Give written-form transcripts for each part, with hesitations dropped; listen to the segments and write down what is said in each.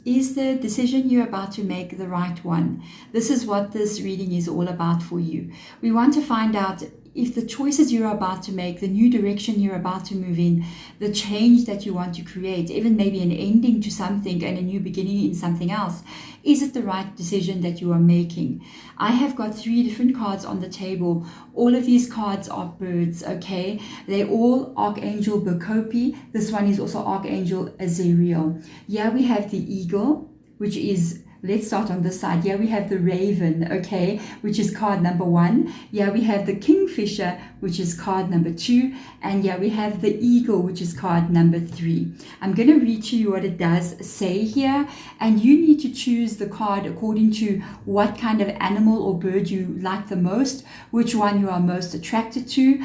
Is the decision you're about to make the right one? This is what this reading is all about for you. We want to find out if the choices you're about to make, the new direction you're about to move in, the change that you want to create, even maybe an ending to something and a new beginning in something else, is it the right decision that you are making? I have got 3 different cards on the table. All of these cards are birds, okay? They're all Archangel Bacopi. This one is also Archangel Azariel. Here we have the eagle, which is, let's start on this side. Here we have the raven, okay, which is card number 1. Here we have the kingfisher, which is card number 2. And here we have the eagle, which is card number 3. I'm going to read to you what it does say here. And you need to choose the card according to what kind of animal or bird you like the most, which one you are most attracted to,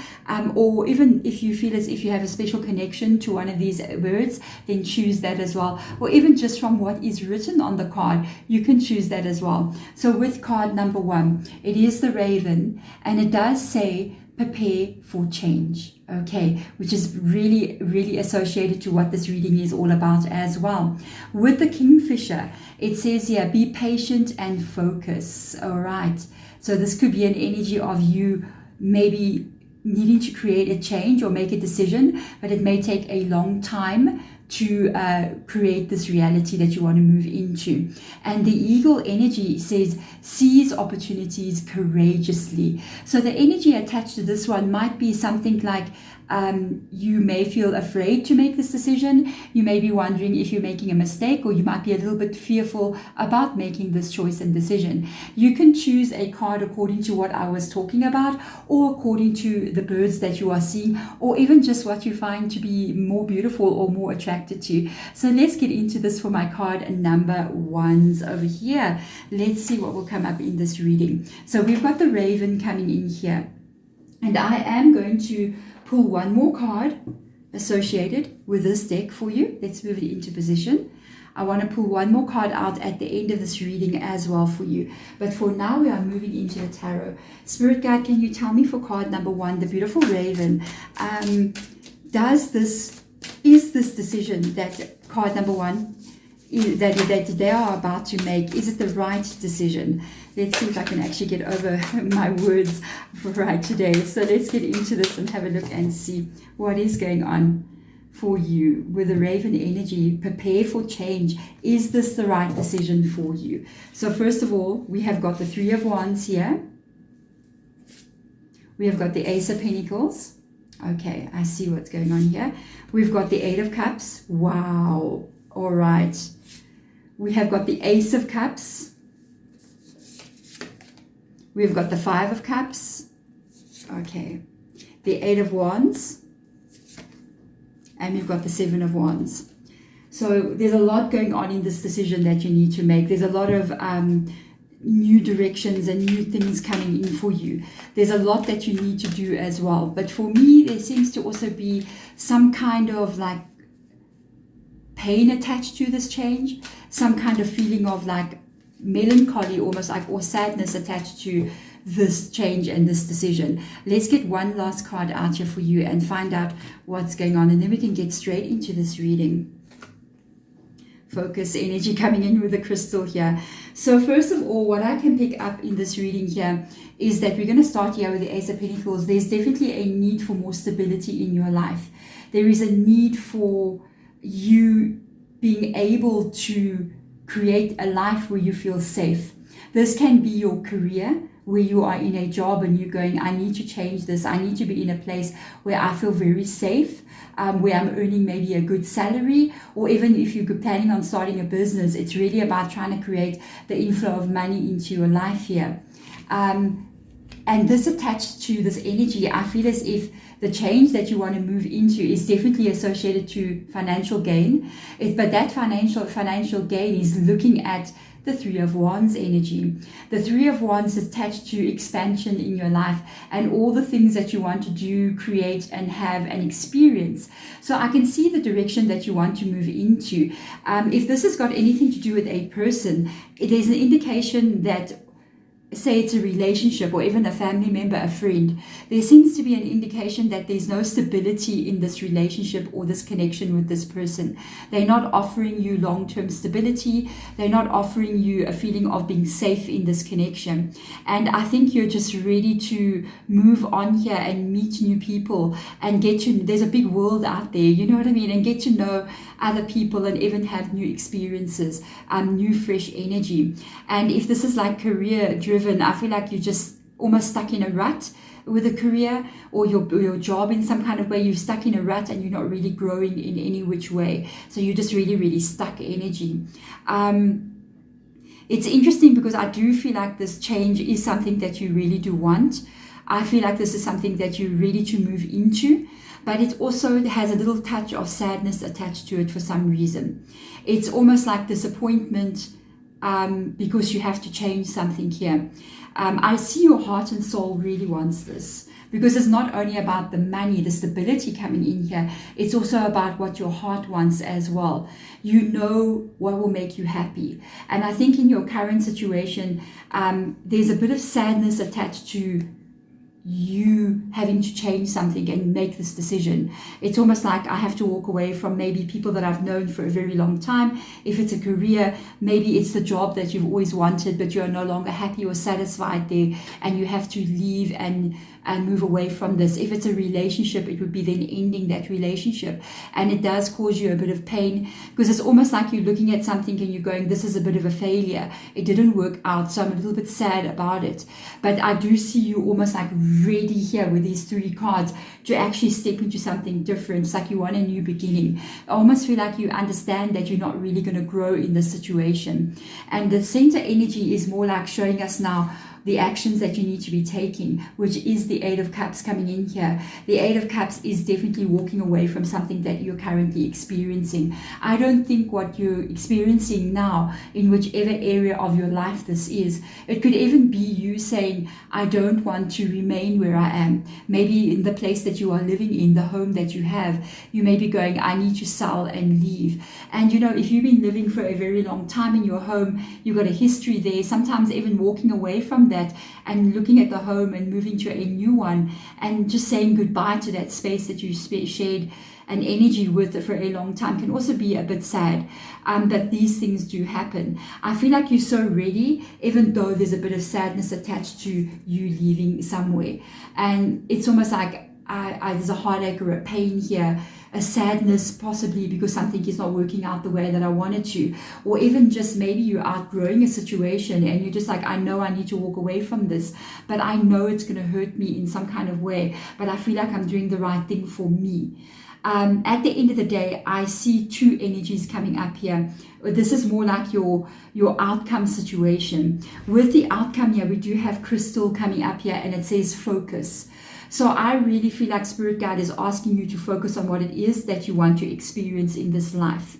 or even if you feel as if you have a special connection to one of these birds, then choose that as well. Or even just from what is written on the card, you can choose that as well. So with card number 1, it is the raven, and it does say prepare for change, okay, which is really associated to what this reading is all about as well. With the kingfisher, it says here, be patient and focus. All right, so this could be an energy of you maybe needing to create a change or make a decision, but it may take a long time to create this reality that you want to move into. And the eagle energy says seize opportunities courageously. So the energy attached to this one might be something like you may feel afraid to make this decision. You may be wondering if you're making a mistake, or you might be a little bit fearful about making this choice and decision. You can choose a card according to what I was talking about, or according to the birds that you are seeing, or even just what you find to be more beautiful or more attracted to. So let's get into this for my card number 1s over here. Let's see what will come up in this reading. So we've got the raven coming in here, and I am going to pull one more card associated with this deck for you. Let's move it into position. I want to pull one more card out at the end of this reading as well for you. But for now, we are moving into the tarot. Spirit guide, can you tell me for card number 1, the beautiful raven, is this decision that card number 1 that they are about to make, is it the right decision? Let's see if I can actually get over my words right today. So let's get into this and have a look and see what is going on for you with the raven energy. Prepare for change. Is this the right decision for you? So first of all, we have got the 3 of Wands here. We have got the Ace of Pentacles. Okay, I see what's going on here. We've got the 8 of Cups. Wow. All right. We have got the Ace of Cups. We've got the 5 of Cups. Okay. The 8 of Wands. And we've got the 7 of Wands. So there's a lot going on in this decision that you need to make. There's a lot of new directions and new things coming in for you. There's a lot that you need to do as well. But for me, there seems to also be some kind of like pain attached to this change, some kind of feeling of like melancholy almost, like, or sadness attached to this change and this decision. Let's get one last card out here for you and find out what's going on, and then we can get straight into this reading. Focus energy coming in with the crystal here. So first of all, what I can pick up in this reading here is that we're going to start here with the Ace of Pentacles. There's definitely a need for more stability in your life. There is a need for you being able to create a life where you feel safe. This can be your career, where you are in a job and you're going, I need to change this. I need to be in a place where I feel very safe, where I'm earning maybe a good salary, or even if you're planning on starting a business, it's really about trying to create the inflow of money into your life here. And this attached to this energy, I feel as if the change that you want to move into is definitely associated to financial gain. But that financial gain is looking at the 3 of Wands energy. The 3 of Wands is attached to expansion in your life and all the things that you want to do, create, and have and experience. So I can see the direction that you want to move into. If this has got anything to do with a person, there's an indication that say it's a relationship or even a family member, a friend, there seems to be an indication that there's no stability in this relationship or this connection with this person. They're not offering you long-term stability. They're not offering you a feeling of being safe in this connection. And I think you're just ready to move on here and meet new people and get to, there's a big world out there, you know what I mean, and get to know other people and even have new experiences, new fresh energy. And if this is like career driven, I feel like you're just almost stuck in a rut with a career or your job in some kind of way. You're stuck in a rut and you're not really growing in any which way. So you're just really stuck energy. It's interesting because I do feel like this change is something that you really do want. I feel like this is something that you're ready to move into, but it also has a little touch of sadness attached to it for some reason. It's almost like disappointment because you have to change something here. I see your heart and soul really wants this, because it's not only about the money, the stability coming in here, it's also about what your heart wants as well. You know what will make you happy. And I think in your current situation, there's a bit of sadness attached to you having to change something and make this decision. It's almost like I have to walk away from maybe people that I've known for a very long time. If it's a career, maybe it's the job that you've always wanted, but you're no longer happy or satisfied there, and you have to leave and move away from this. If it's a relationship, it would be then ending that relationship, and it does cause you a bit of pain, because it's almost like you're looking at something and you're going, this is a bit of a failure, it didn't work out, so I'm a little bit sad about it. But I do see you almost like ready here with these 3 cards to actually step into something different. It's like you want a new beginning. I almost feel like you understand that you're not really going to grow in this situation. And the center energy is more like showing us now the actions that you need to be taking, which is the 8 of Cups coming in here. The 8 of Cups is definitely walking away from something that you're currently experiencing. I don't think what you're experiencing now, in whichever area of your life this is, it could even be you saying, I don't want to remain where I am. Maybe in the place that you are living in, the home that you have, you may be going, I need to sell and leave. And you know, if you've been living for a very long time in your home, you've got a history there, sometimes even walking away from that and looking at the home and moving to a new one and just saying goodbye to that space that you shared an energy with for a long time can also be a bit sad. But these things do happen. I feel like you're so ready, even though there's a bit of sadness attached to you leaving somewhere. And it's almost like there's a heartache or a pain here, a sadness possibly because something is not working out the way that I wanted to, or even just maybe you're outgrowing a situation and you're just like, I know I need to walk away from this, but I know it's going to hurt me in some kind of way, but I feel like I'm doing the right thing for me. At the end of the day, I see 2 energies coming up here. This is more like your outcome situation. With the outcome here, we do have crystal coming up here, and it says focus. So I really feel like Spirit Guide is asking you to focus on what it is that you want to experience in this life.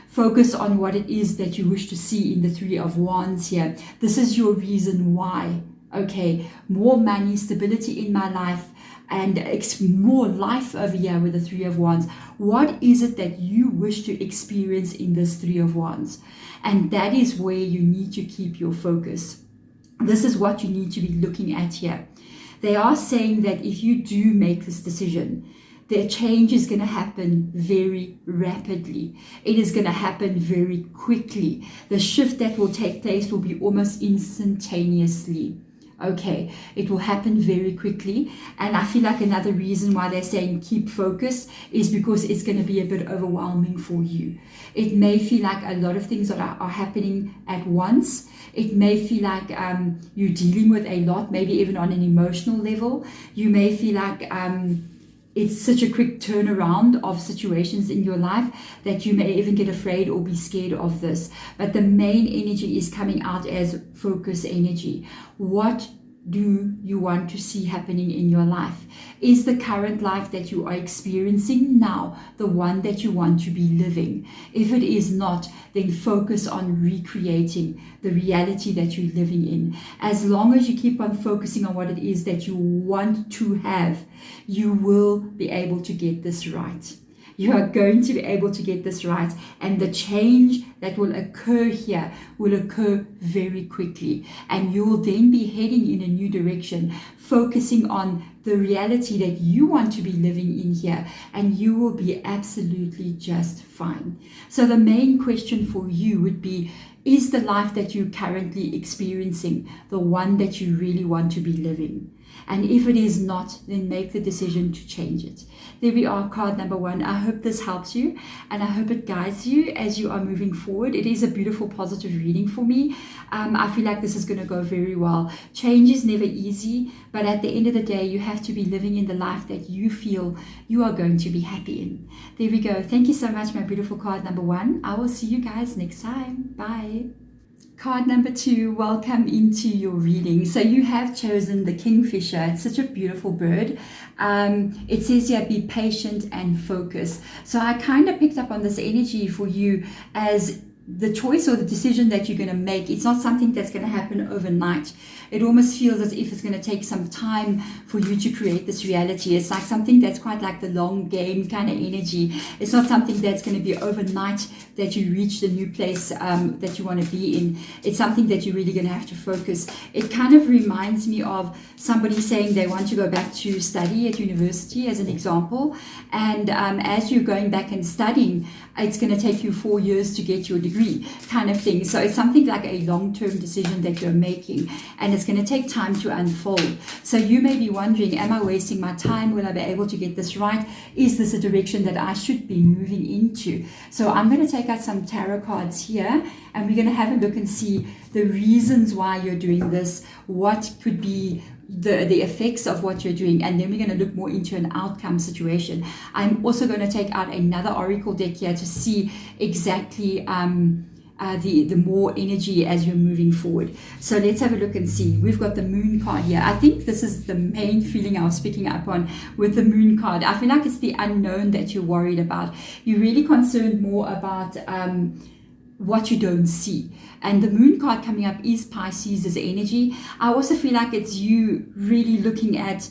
Focus on what it is that you wish to see in the 3 of Wands here. This is your reason why. Okay, more money, stability in my life, and more life over here with the 3 of Wands. What is it that you wish to experience in this 3 of Wands? And that is where you need to keep your focus. This is what you need to be looking at here. They are saying that if you do make this decision, the change is going to happen very rapidly. It is going to happen very quickly. The shift that will take place will be almost instantaneously. Okay, it will happen very quickly. And I feel like another reason why they're saying keep focused is because it's going to be a bit overwhelming for you. It may feel like a lot of things are happening at once. It may feel like you're dealing with a lot, maybe even on an emotional level. You may feel like it's such a quick turnaround of situations in your life that you may even get afraid or be scared of this. But the main energy is coming out as focus energy. What do you want to see happening in your life? Is the current life that you are experiencing now the one that you want to be living? If it is not, then focus on recreating the reality that you're living in. As long as you keep on focusing on what it is that you want to have, you will be able to get this right. You are going to be able to get this right, and the change that will occur here will occur very quickly, and you will then be heading in a new direction, focusing on the reality that you want to be living in here, and you will be absolutely just fine. So the main question for you would be, is the life that you're currently experiencing the one that you really want to be living? And if it is not, then make the decision to change it. There we are, card number 1. I hope this helps you, and I hope it guides you as you are moving forward. It is a beautiful, positive reading for me. I feel like this is going to go very well. Change is never easy, but at the end of the day, you have to be living in the life that you feel you are going to be happy in. There we go. Thank you so much, my beautiful card number 1. I will see you guys next time. Bye. Card number 2, welcome into your reading. So you have chosen the Kingfisher. It's such a beautiful bird. It says here, be patient and focus. So I kind of picked up on this energy for you as the choice or the decision that you're going to make. It's not something that's going to happen overnight. It almost feels as if it's going to take some time for you to create this reality. It's like something that's quite like the long game kind of energy. It's not something that's going to be overnight that you reach the new place that you want to be in. It's something that you're really going to have to focus. It kind of reminds me of somebody saying they want to go back to study at university, as an example. And as you're going back and studying, it's going to take you 4 years to get your degree, kind of thing. So it's something like a long-term decision that you're making, and it's going to take time to unfold. So you may be wondering, am I wasting my time? Will I be able to get this right? Is this a direction that I should be moving into? So I'm going to take out some tarot cards here, and we're going to have a look and see the reasons why you're doing this, what could be the effects of what you're doing, and then we're going to look more into an outcome situation. I'm also going to take out another oracle deck here to see exactly the more energy as you're moving forward. So let's have a look and see. We've got the Moon card here. I think this is the main feeling I was picking up on with the Moon card. I feel like it's the unknown that you're worried about. You're really concerned more about what you don't see. And the Moon card coming up is Pisces' energy. I also feel like it's you really looking at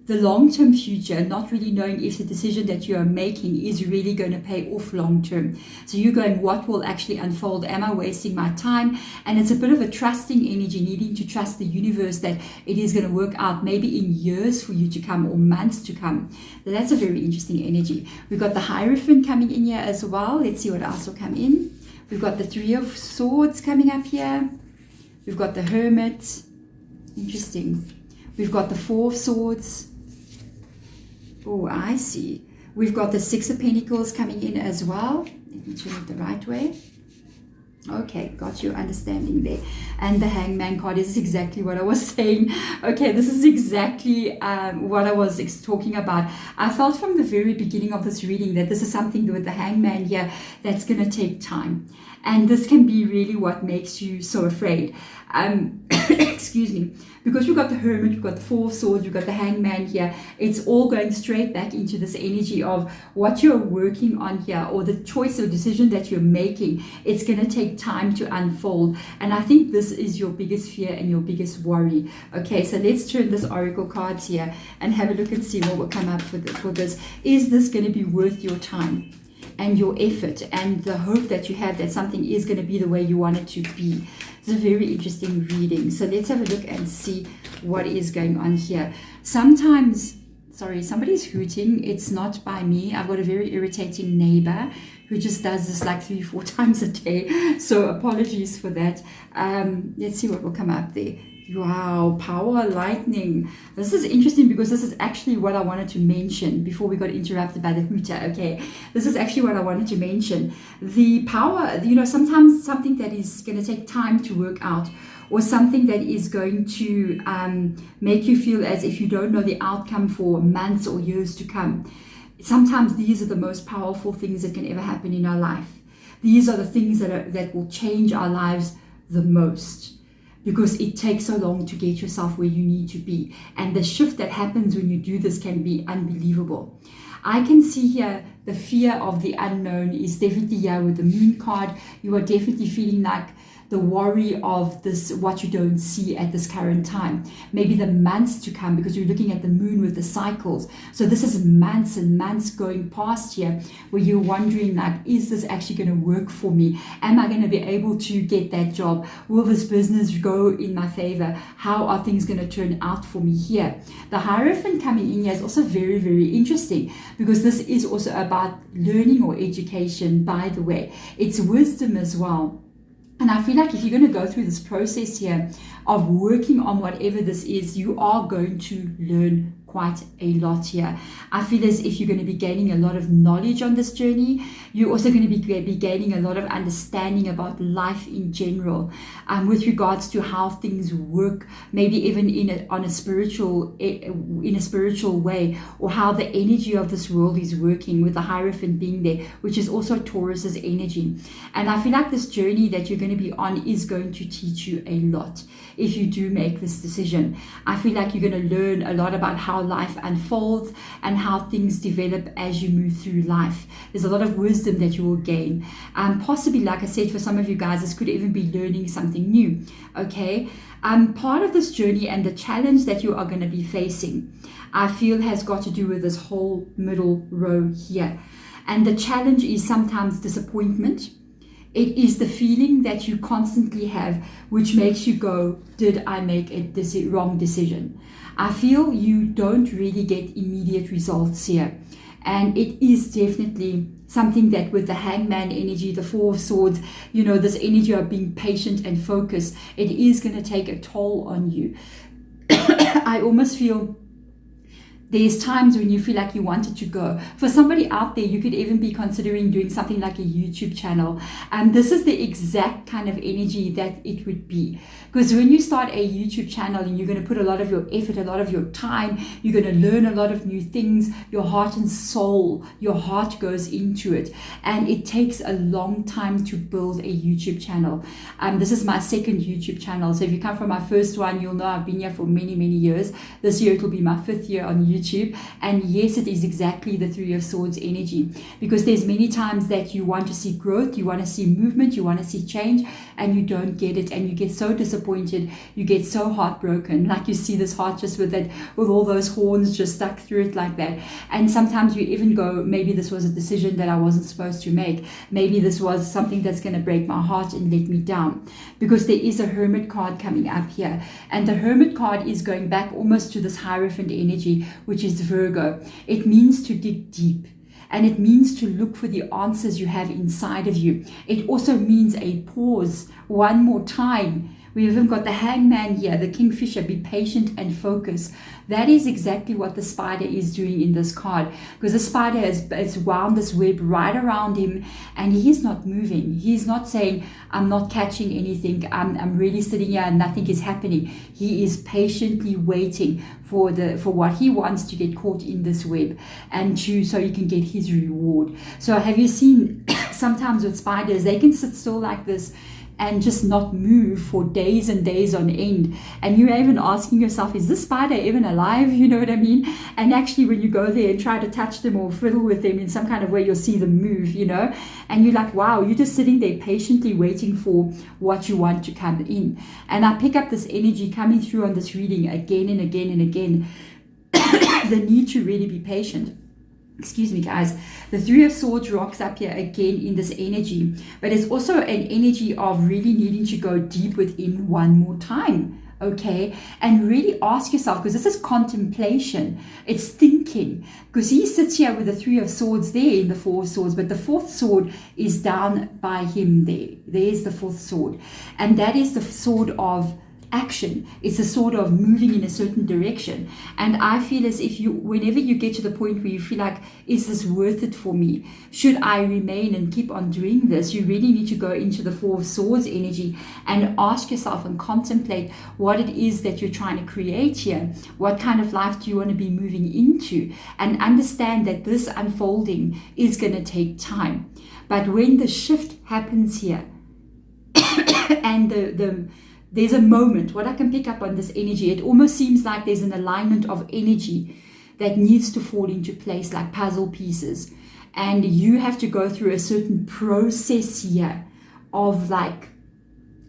the long-term future, not really knowing if the decision that you are making is really going to pay off long-term. So you're going, what will actually unfold? Am I wasting my time? And it's a bit of a trusting energy, needing to trust the universe that it is going to work out, maybe in years for you to come or months to come. So that's a very interesting energy. We've got the Hierophant coming in here as well. Let's see what else will come in. We've got the Three of Swords coming up here. We've got the Hermit. Interesting. We've got the Four of Swords. Oh, I see. We've got the Six of Pentacles coming in as well. Let me turn it the right way. Okay, got your understanding there. And the Hangman card. This is exactly what I was saying. Okay, this is exactly what I was talking about. I felt from the very beginning of this reading that this is something with the Hangman here that's going to take time. And this can be really what makes you so afraid. Excuse me. Because you've got the Hermit, you've got the Four of Swords, you've got the Hangman here. It's all going straight back into this energy of what you're working on here, or the choice or decision that you're making. It's going to take time to unfold. And I think this is your biggest fear and your biggest worry. Okay, so let's turn this oracle cards here and have a look and see what will come up for this. Is this going to be worth your time and your effort and the hope that you have that something is going to be the way you want it to be? It's a very interesting reading. So let's have a look and see what is going on here. Sometimes, sorry, somebody's hooting. It's not by me. I've got a very irritating neighbor who just does this like 3-4 times a day. So apologies for that. Let's see what will come up there. Wow, power, lightning. This is interesting because this is actually what I wanted to mention before we got interrupted by the hooter. Okay, this is actually what I wanted to mention. The power, you know, sometimes something that is going to take time to work out, or something that is going to make you feel as if you don't know the outcome for months or years to come. Sometimes these are the most powerful things that can ever happen in our life. These are the things that will change our lives the most, because it takes so long to get yourself where you need to be. And the shift that happens when you do this can be unbelievable. I can see here the fear of the unknown is definitely here with the Moon card. You are definitely feeling like the worry of this, what you don't see at this current time. Maybe the months to come, because you're looking at the moon with the cycles. So this is months and months going past here where you're wondering, like, is this actually going to work for me? Am I going to be able to get that job? Will this business go in my favor? How are things going to turn out for me here? The Hierophant coming in here is also very, very interesting, because this is also about learning or education, by the way. It's wisdom as well. And I feel like if you're going to go through this process here of working on whatever this is, you are going to learn quite a lot here. I feel as if you're going to be gaining a lot of knowledge on this journey. You're also going to be gaining a lot of understanding about life in general, with regards to how things work, maybe even in a spiritual way, or how the energy of this world is working, with the Hierophant being there, which is also Taurus's energy. And I feel like this journey that you're going to be on is going to teach you a lot if you do make this decision. I feel like you're going to learn a lot about how life unfolds and how things develop as you move through life. There's a lot of wisdom that you will gain. Possibly, like I said, for some of you guys, this could even be learning something new. Okay. Part of this journey and the challenge that you are going to be facing, I feel, has got to do with this whole middle row here. And the challenge is sometimes disappointment. It is the feeling that you constantly have, which makes you go, did I make a wrong decision? I feel you don't really get immediate results here. And it is definitely something that, with the Hangman energy, the Four of Swords, you know, this energy of being patient and focused, it is going to take a toll on you. I almost feel there's times when you feel like you wanted to go. For somebody out there, you could even be considering doing something like a YouTube channel. And this is the exact kind of energy that it would be. Because when you start a YouTube channel and you're going to put a lot of your effort, a lot of your time, you're going to learn a lot of new things, your heart and soul, your heart goes into it. And it takes a long time to build a YouTube channel. This is my second YouTube channel. So if you come from my first one, you'll know I've been here for many, many years. This year it will be my 5th year on YouTube. And yes, it is exactly the Three of Swords energy, because there's many times that you want to see growth, you want to see movement, you want to see change, and you don't get it, and you get so disappointed, you get so heartbroken, like you see this heart just with all those horns just stuck through it like that. And sometimes you even go, maybe this was a decision that I wasn't supposed to make, maybe this was something that's going to break my heart and let me down, because there is a Hermit card coming up here, and the Hermit card is going back almost to this Hierophant energy, which is Virgo. It means to dig deep, and it means to look for the answers you have inside of you. It also means a pause one more time. We've even got the Hangman here, the Kingfisher, be patient and focus. That is exactly what the spider is doing in this card, because the spider has wound this web right around him, and he is not moving. He's not saying, I'm not catching anything, I'm really sitting here and nothing is happening. He is patiently waiting for what he wants to get caught in this web, and so he can get his reward. So have you seen sometimes with spiders, they can sit still like this and just not move for days and days on end, and you're even asking yourself, is this spider even alive? You know what I mean? And actually, when you go there and try to touch them or fiddle with them in some kind of way, you'll see them move, you know, and you're like, wow, you're just sitting there patiently waiting for what you want to come in. And I pick up this energy coming through on this reading again and again and again. The need to really be patient. Excuse me, guys. The Three of Swords rocks up here again in this energy, but it's also an energy of really needing to go deep within one more time, okay? And really ask yourself, because this is contemplation, it's thinking, because he sits here with the Three of Swords there in the Four of Swords, but the fourth sword is down by him there. There's the fourth sword, and that is the sword of action. It's a sort of moving in a certain direction. And I feel as if whenever you get to the point where you feel like, is this worth it for me? Should I remain and keep on doing this? You really need to go into the Four of Swords energy and ask yourself and contemplate what it is that you're trying to create here. What kind of life do you want to be moving into? And understand that this unfolding is going to take time. But when the shift happens here, and there's a moment, what I can pick up on this energy, it almost seems like there's an alignment of energy that needs to fall into place like puzzle pieces. And you have to go through a certain process here of like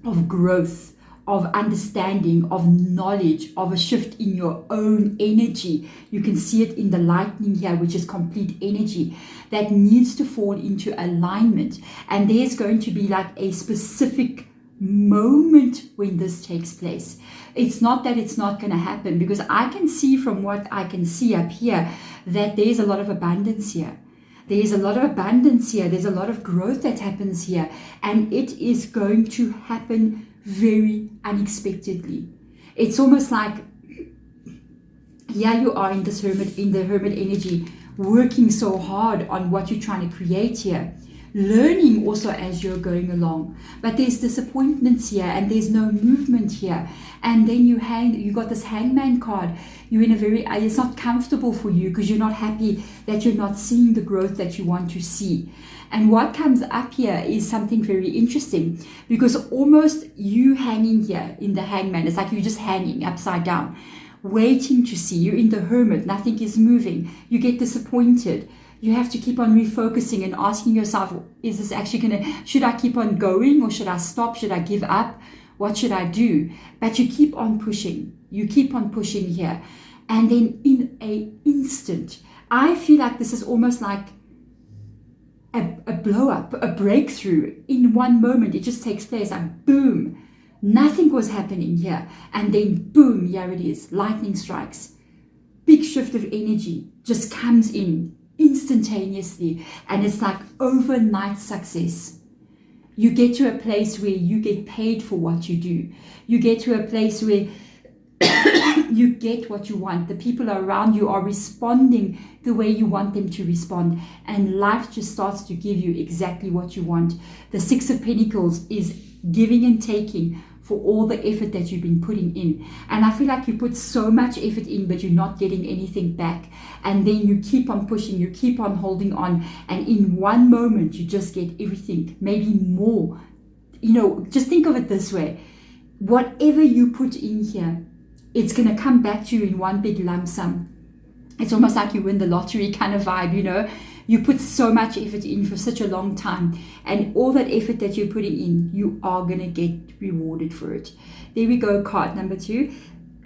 of growth, of understanding, of knowledge, of a shift in your own energy. You can see it in the lightning here, which is complete energy that needs to fall into alignment. And there's going to be like a specific moment when this takes place. It's not that it's not going to happen, because I can see from what I can see up here that there's a lot of abundance here. There's a lot of abundance here. There's a lot of growth that happens here. And it is going to happen very unexpectedly. It's almost like, yeah, you are in this hermit, in the hermit energy, working so hard on what you're trying to create here, learning also as you're going along, but there's disappointments here and there's no movement here. And then you got this hangman card. You're in a very, it's not comfortable for you because you're not happy that you're not seeing the growth that you want to see. And what comes up here is something very interesting, because almost you hanging here in the hangman, it's like you're just hanging upside down, waiting to see. You're in the hermit, nothing is moving. You get disappointed. You have to keep on refocusing and asking yourself, is this actually should I keep on going, or should I stop? Should I give up? What should I do? But you keep on pushing. You keep on pushing here. And then in an instant, I feel like this is almost like a blow up, a breakthrough. In one moment, it just takes place, like boom. Nothing was happening here. And then boom, here it is. Lightning strikes. Big shift of energy just comes in instantaneously. And it's like overnight success. You get to a place where you get paid for what you do. You get to a place where you get what you want. The people around you are responding the way you want them to respond. And life just starts to give you exactly what you want. The Six of Pentacles is giving and taking for all the effort that you've been putting in. And I feel like you put so much effort in, but you're not getting anything back. And then you keep on pushing, you keep on holding on. And in one moment, you just get everything, maybe more. You know, just think of it this way. Whatever you put in here, it's going to come back to you in one big lump sum. It's almost like you win the lottery kind of vibe, you know. You put so much effort in for such a long time, and all that effort that you're putting in, you are going to get rewarded for it. There we go, card number 2.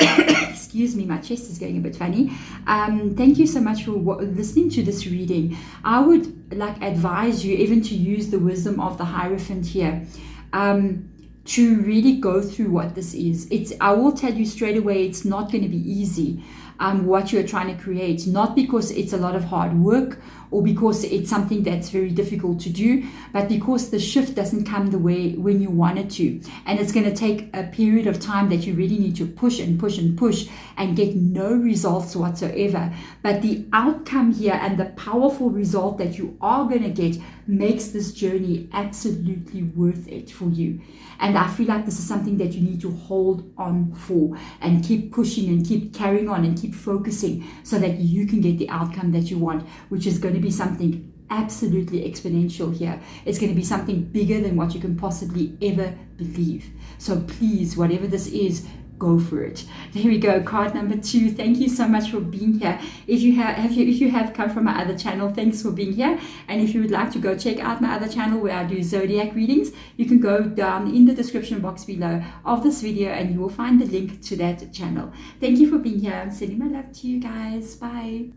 Excuse me, my chest is going a bit funny. Thank you so much for listening to this reading. I would like advise you even to use the wisdom of the Hierophant here. To really go through what this is. I will tell you straight away, it's not going to be easy. What you're trying to create, not because it's a lot of hard work or because it's something that's very difficult to do, but because the shift doesn't come the way when you want it to. And it's going to take a period of time that you really need to push and push and push and get no results whatsoever. But the outcome here and the powerful result that you are going to get makes this journey absolutely worth it for you. And I feel like this is something that you need to hold on for and keep pushing and keep carrying on and keep focusing so that you can get the outcome that you want, which is going to be something absolutely exponential here. It's going to be something bigger than what you can possibly ever believe. So please, whatever this is, go for it. There we go, card number 2. Thank you so much for being here. If you have come from my other channel, thanks for being here. And if you would like to go check out my other channel where I do zodiac readings, you can go down in the description box below of this video and you will find the link to that channel. Thank you for being here. I'm sending my love to you guys. Bye.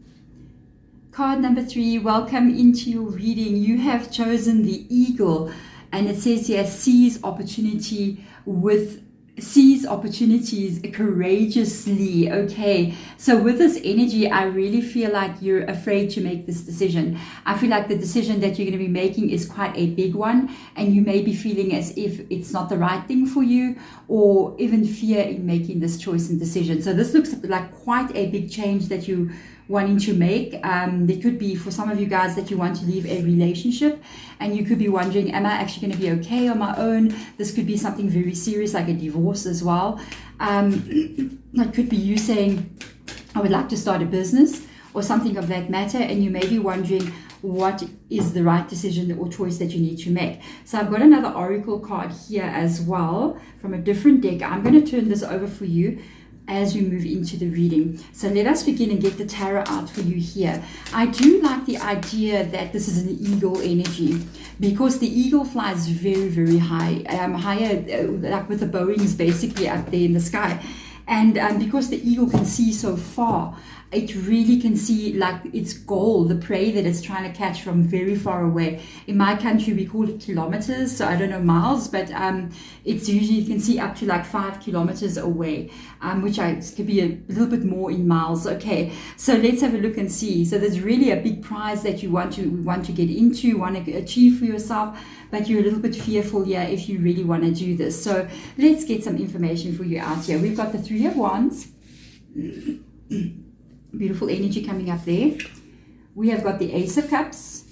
Card number 3, welcome into your reading. You have chosen the eagle, and it says here, seize opportunities courageously. Okay, so with this energy, I really feel like you're afraid to make this decision. I feel like the decision that you're going to be making is quite a big one, and you may be feeling as if it's not the right thing for you, or even fear in making this choice and decision. So this looks like quite a big change that you wanting to make. There could be, for some of you guys, that you want to leave a relationship and you could be wondering, am I actually going to be okay on my own? This could be something very serious, like a divorce as well. That could be you saying, I would like to start a business or something of that matter, and you may be wondering what is the right decision or choice that you need to make. So I've got another oracle card here as well from a different deck. I'm going to turn this over for you. as we move into the reading. So let us begin and get the tarot out for you here. I do like the idea that this is an eagle energy, because the eagle flies very, very high, higher, like with the Boeing is basically up there in the sky. And because the eagle can see so far, it really can see like its goal, the prey that it's trying to catch from very far away. In my country, we call it kilometers, so I don't know miles, but it's usually, you can see up to like 5 kilometers away, which could be a little bit more in miles. Okay, so let's have a look and see. So there's really a big prize that you want to get into, want to achieve for yourself, but you're a little bit fearful here if you really want to do this. So let's get some information for you out here. We've got the Three of Wands. Beautiful energy coming up there. We have got the Ace of Cups.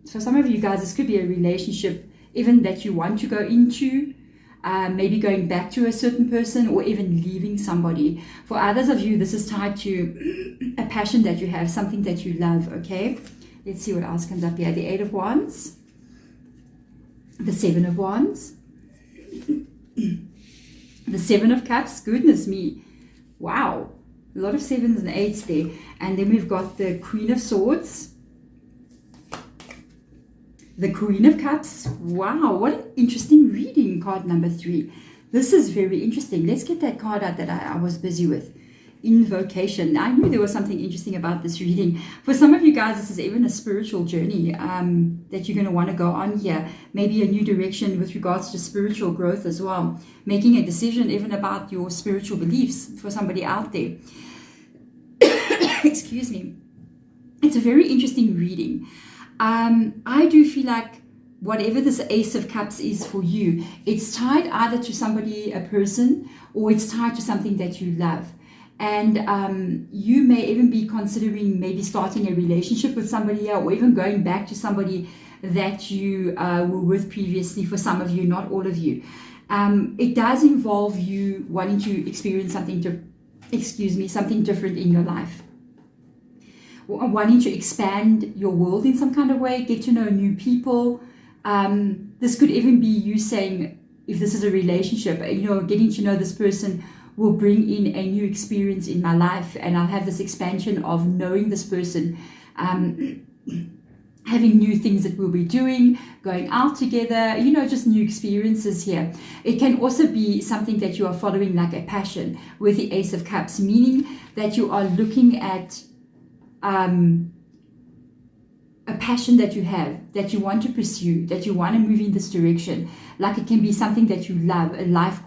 So some of you guys, this could be a relationship even that you want to go into, maybe going back to a certain person, or even leaving somebody. For others of you, this is tied to a passion that you have, something that you love. Okay, let's see what else comes up here. The Eight of Wands, the Seven of Wands, the Seven of Cups. Goodness me, wow, a lot of sevens and eights there. And then we've got the Queen of Swords, the Queen of Cups. Wow, what an interesting reading, card number 3. This is very interesting. Let's get that card out that I was busy with. Invocation. I knew there was something interesting about this reading. For some of you guys, this is even a spiritual journey that you're going to want to go on here. Maybe a new direction with regards to spiritual growth as well. Making a decision even about your spiritual beliefs for somebody out there. Excuse me. It's a very interesting reading. I do feel like whatever this Ace of Cups is for you, it's tied either to somebody, a person, or it's tied to something that you love. And you may even be considering maybe starting a relationship with somebody, or even going back to somebody that you were with previously. For some of you, not all of you. It does involve you wanting to experience something different in your life. Wanting to expand your world in some kind of way, get to know new people. This could even be you saying, if this is a relationship, getting to know this person will bring in a new experience in my life, and I'll have this expansion of knowing this person, having new things that we'll be doing, going out together, just new experiences here. It can also be something that you are following, like a passion with the Ace of Cups, meaning that you are looking at a passion that you have, that you want to pursue, that you want to move in this direction. Like it can be something that you love, a life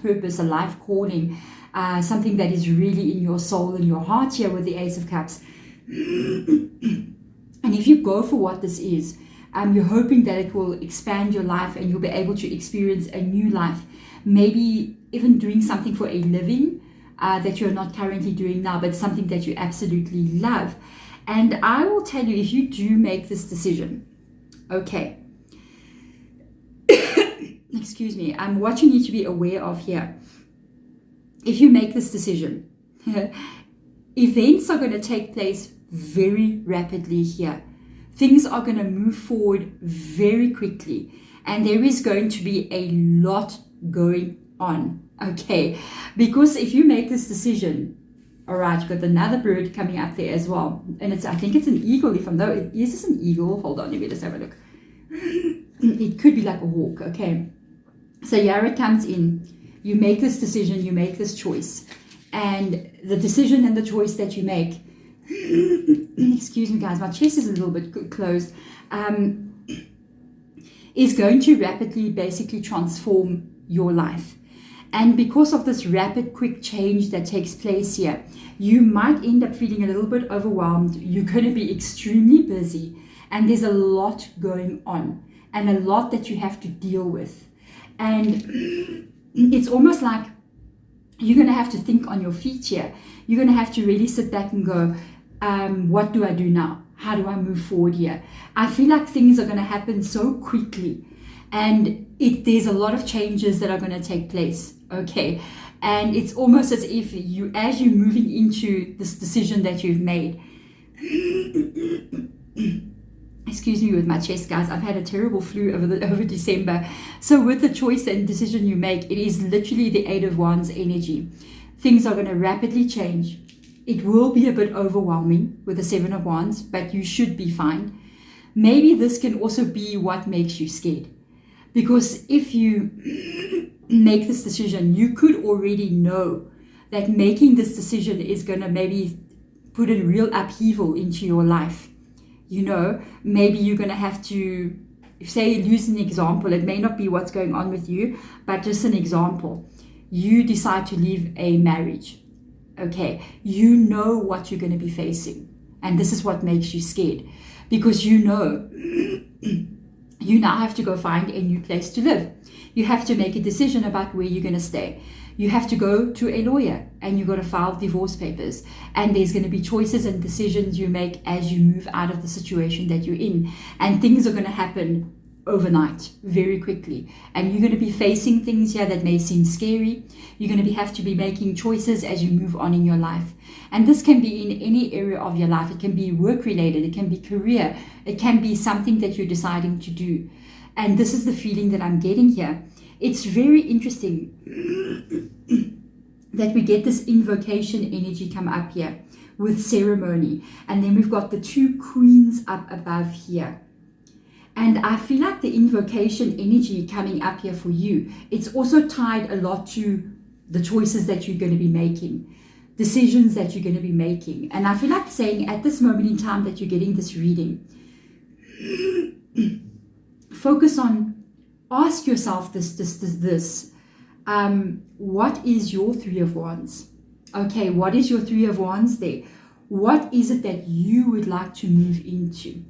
purpose, a life calling, something that is really in your soul and your heart here with the Ace of Cups. And if you go for what this is, you're hoping that it will expand your life and you'll be able to experience a new life. Maybe even doing something for a living that you're not currently doing now, but something that you absolutely love. And I will tell you, if you do make this decision, okay, excuse me, what you need to be aware of here, if you make this decision, events are going to take place very rapidly here. Things are going to move forward very quickly, and there is going to be a lot going on, okay? Because if you make this decision, all right, you've got another bird coming up there as well. And I think it's an eagle, is this an eagle? Hold on, let me just have a look. It could be like a hawk, okay? So here it comes in. You make this decision, you make this choice. And the decision and the choice that you make, excuse me guys, my chest is a little bit closed, is going to rapidly basically transform your life. And because of this rapid, quick change that takes place here, you might end up feeling a little bit overwhelmed. You're going to be extremely busy, and there's a lot going on and a lot that you have to deal with. And it's almost like you're going to have to think on your feet here. You're going to have to really sit back and go, what do I do now? How do I move forward here? I feel like things are going to happen so quickly, and there's a lot of changes that are going to take place, okay? And it's almost as if as you're moving into this decision that you've made, excuse me with my chest, guys. I've had a terrible flu over December. So with the choice and decision you make, it is literally the Eight of Wands energy. Things are going to rapidly change. It will be a bit overwhelming with the Seven of Wands, but you should be fine. Maybe this can also be what makes you scared. Because if you make this decision, you could already know that making this decision is going to maybe put a real upheaval into your life. You know, maybe you're going to have to, say, use an example. It may not be what's going on with you, but just an example. You decide to leave a marriage. Okay, you know what you're going to be facing. And this is what makes you scared. Because you know you now have to go find a new place to live. You have to make a decision about where you're going to stay. You have to go to a lawyer and you've got to file divorce papers. And there's going to be choices and decisions you make as you move out of the situation that you're in. And things are going to happen overnight, very quickly. And you're going to be facing things here that may seem scary. You're going to have to be making choices as you move on in your life. And this can be in any area of your life. It can be work related. It can be career. It can be something that you're deciding to do. And this is the feeling that I'm getting here. It's very interesting that we get this invocation energy come up here with ceremony. And then we've got the two queens up above here. And I feel like the invocation energy coming up here for you, it's also tied a lot to the choices that you're going to be making, decisions that you're going to be making. And I feel like saying at this moment in time that you're getting this reading, focus on, ask yourself this. What is your Three of Wands? Okay, what is your Three of Wands there? What is it that you would like to move into?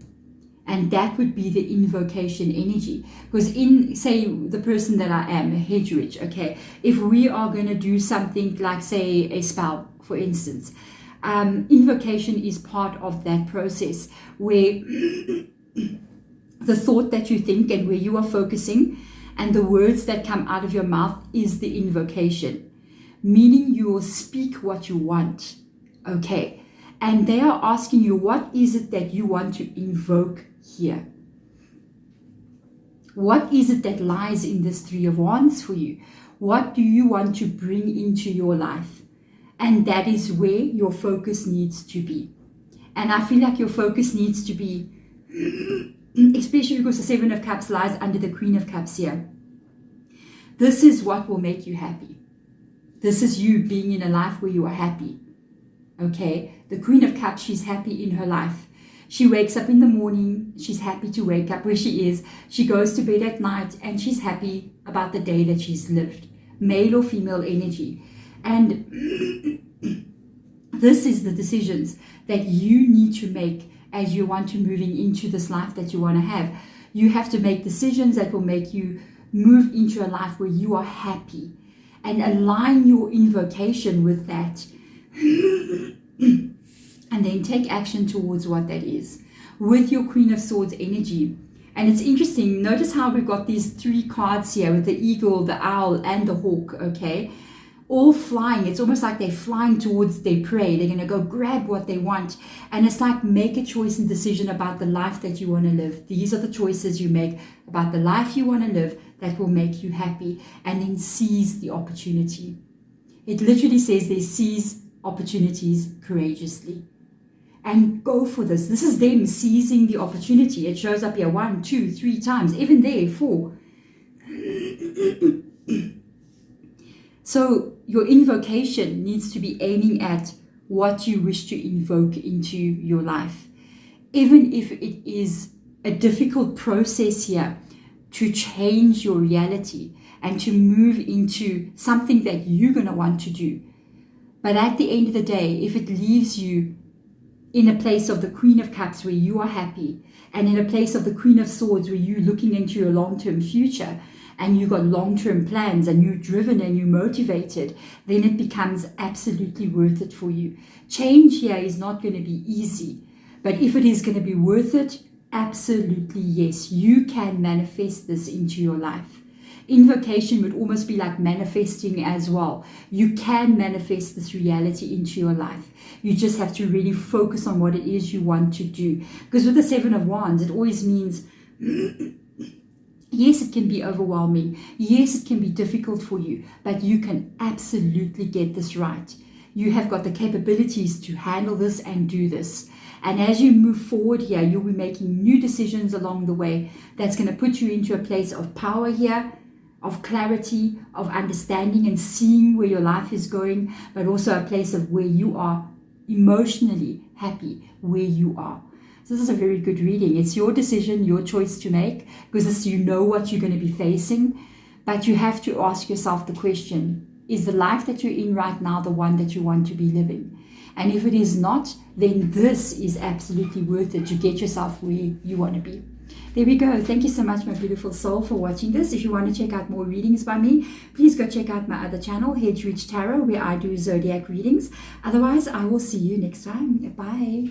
And that would be the invocation energy. Because in, say, the person that I am, a hedge witch, okay, if we are going to do something like, say, a spell, for instance, invocation is part of that process where the thought that you think and where you are focusing and the words that come out of your mouth is the invocation. Meaning you will speak what you want, okay? And they are asking you, what is it that you want to invoke here? What is it that lies in this Three of Wands for you? What do you want to bring into your life? And that is where your focus needs to be. And I feel like your focus needs to be, especially because the Seven of Cups lies under the Queen of Cups here. This is what will make you happy. This is you being in a life where you are happy. Okay, the Queen of Cups, she's happy in her life. She wakes up in the morning, she's happy to wake up where she is. She goes to bed at night and she's happy about the day that she's lived. Male or female energy. And this is the decisions that you need to make as you want to moving into this life that you want to have. You have to make decisions that will make you move into a life where you are happy. And align your invocation with that. And then take action towards what that is with your Queen of Swords energy. And it's interesting, notice how we've got these three cards here with the eagle, the owl, and the hawk, okay? All flying. It's almost like they're flying towards their prey. They're going to go grab what they want. And it's like, make a choice and decision about the life that you want to live. These are the choices you make about the life you want to live that will make you happy. And then seize the opportunity. It literally says they seize opportunities courageously. And go for this. This is them seizing the opportunity. It shows up here 1, 2, 3 times. Even there, 4. So your invocation needs to be aiming at what you wish to invoke into your life. Even if it is a difficult process here to change your reality and to move into something that you're going to want to do. But at the end of the day, if it leaves you in a place of the Queen of Cups where you are happy, and in a place of the Queen of Swords where you're looking into your long-term future, and you've got long-term plans, and you're driven and you're motivated, then it becomes absolutely worth it for you. Change here is not going to be easy, but if it is going to be worth it, absolutely yes, you can manifest this into your life. Invocation would almost be like manifesting as well. You can manifest this reality into your life. You just have to really focus on what it is you want to do. Because with the Seven of Wands, it always means, yes, it can be overwhelming. Yes, it can be difficult for you, but you can absolutely get this right. You have got the capabilities to handle this and do this. And as you move forward here, you'll be making new decisions along the way. That's going to put you into a place of power here, of clarity, of understanding and seeing where your life is going, but also a place of where you are emotionally happy, where you are. So this is a very good reading. It's your decision, your choice to make, because you know what you're going to be facing, but you have to ask yourself the question, is the life that you're in right now the one that you want to be living? And if it is not, then this is absolutely worth it to get yourself where you want to be. There we go. Thank you so much, my beautiful soul, for watching this. If you want to check out more readings by me, please go check out my other channel, Hedge Rich Tarot, where I do zodiac readings. Otherwise, I will see you next time. Bye.